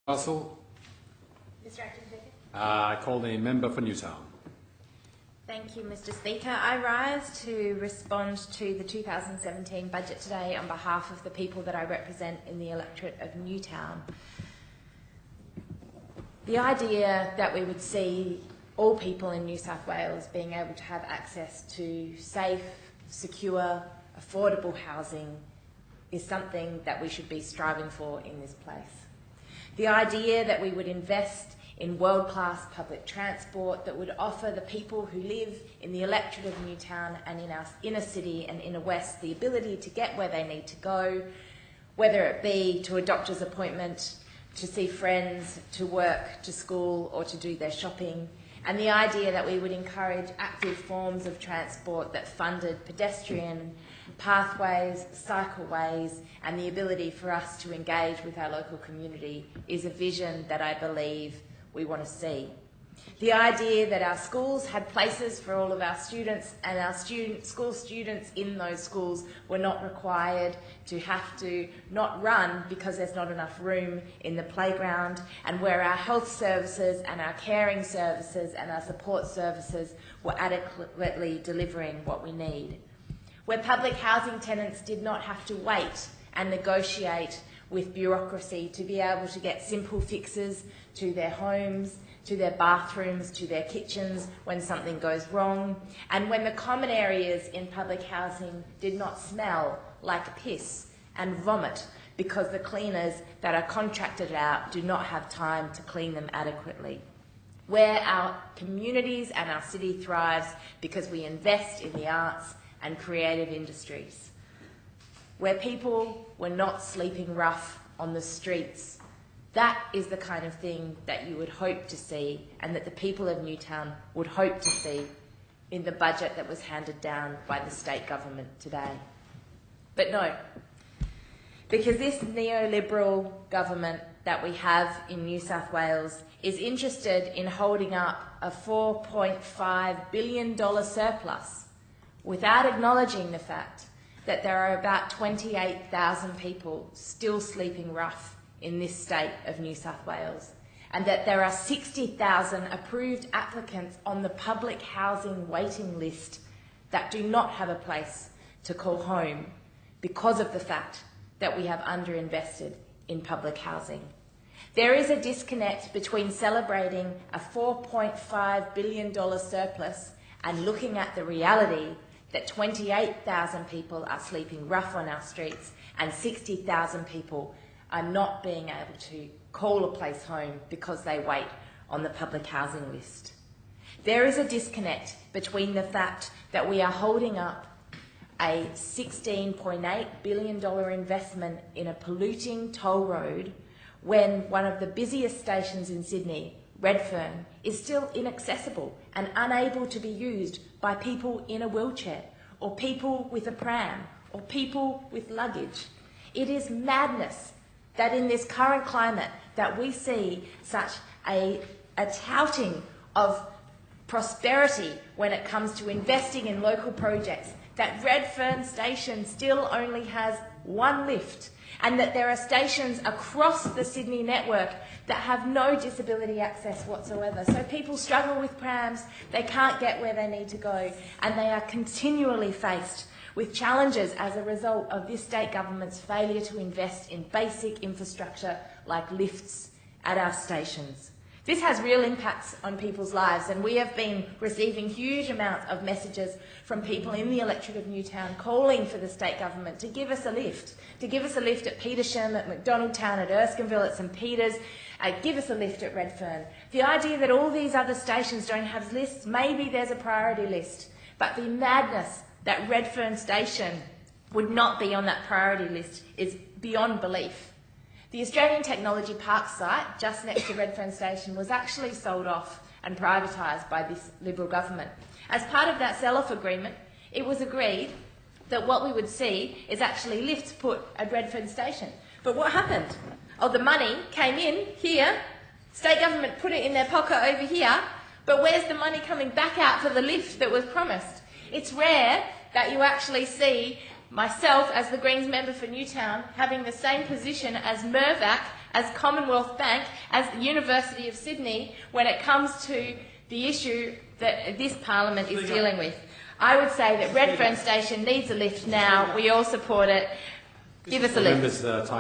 Russell. Mr. Acting Speaker. I call the member for Newtown. Thank you, Mr. Speaker. I rise to respond to the 2017 budget today on behalf of the people that I represent in the electorate of Newtown. The idea that we would see all people in New South Wales being able to have access to safe, secure, affordable housing is something that we should be striving for in this place. The idea that we would invest in world-class public transport that would offer the people who live in the electorate of Newtown and in our inner city and inner west the ability to get where they need to go, whether it be to a doctor's appointment, to see friends, to work, to school, or to do their shopping, and the idea that we would encourage active forms of transport that funded pedestrian pathways, cycleways, and the ability for us to engage with our local community is a vision that I believe we want to see. The idea that our schools had places for all of our students and our school students in those schools were not required to have to not run because there's not enough room in the playground, and where our health services and our caring services and our support services were adequately delivering what we need. Where public housing tenants did not have to wait and negotiate with bureaucracy to be able to get simple fixes to their homes, to their bathrooms, to their kitchens when something goes wrong, and when the common areas in public housing did not smell like piss and vomit because the cleaners that are contracted out do not have time to clean them adequately. Where our communities and our city thrives because we invest in the arts and creative industries. Where people were not sleeping rough on the streets. That is the kind of thing that you would hope to see and that the people of Newtown would hope to see in the budget that was handed down by the state government today. But no, because this neoliberal government that we have in New South Wales is interested in holding up a $4.5 billion surplus without acknowledging the fact that there are about 28,000 people still sleeping rough in this state of New South Wales, and that there are 60,000 approved applicants on the public housing waiting list that do not have a place to call home because of the fact that we have underinvested in public housing. There is a disconnect between celebrating a $4.5 billion surplus and looking at the reality that 28,000 people are sleeping rough on our streets and 60,000 people are not being able to call a place home because they wait on the public housing list. There is a disconnect between the fact that we are holding up a $16.8 billion investment in a polluting toll road when one of the busiest stations in Sydney, Redfern, is still inaccessible and unable to be used by people in a wheelchair or people with a pram or people with luggage. It is madness that in this current climate that we see such a touting of prosperity when it comes to investing in local projects, that Redfern station still only has one lift, and that there are stations across the Sydney network that have no disability access whatsoever. So people struggle with prams, they can't get where they need to go, and they are continually faced with challenges as a result of this state government's failure to invest in basic infrastructure like lifts at our stations. This has real impacts on people's lives, and we have been receiving huge amounts of messages from people in the electorate of Newtown calling for the state government to give us a lift at Petersham, at McDonaldtown, at Erskineville, at St Peters, give us a lift at Redfern. The idea that all these other stations don't have lists, maybe there's a priority list, but the madness that Redfern station would not be on that priority list is beyond belief. The Australian Technology Park site, just next to Redfern station, was actually sold off and privatised by this Liberal government. As part of that sell-off agreement, it was agreed that what we would see is actually lifts put at Redfern station. But what happened? Oh, the money came in here, state government put it in their pocket over here, but where's the money coming back out for the lift that was promised? It's rare that you actually see myself, as the Greens member for Newtown, having the same position as Mirvac as Commonwealth Bank, as the University of Sydney, when it comes to the issue that this Parliament is dealing with. I would say that Redfern Station needs a lift now. We all support it. Give us a lift. Members, time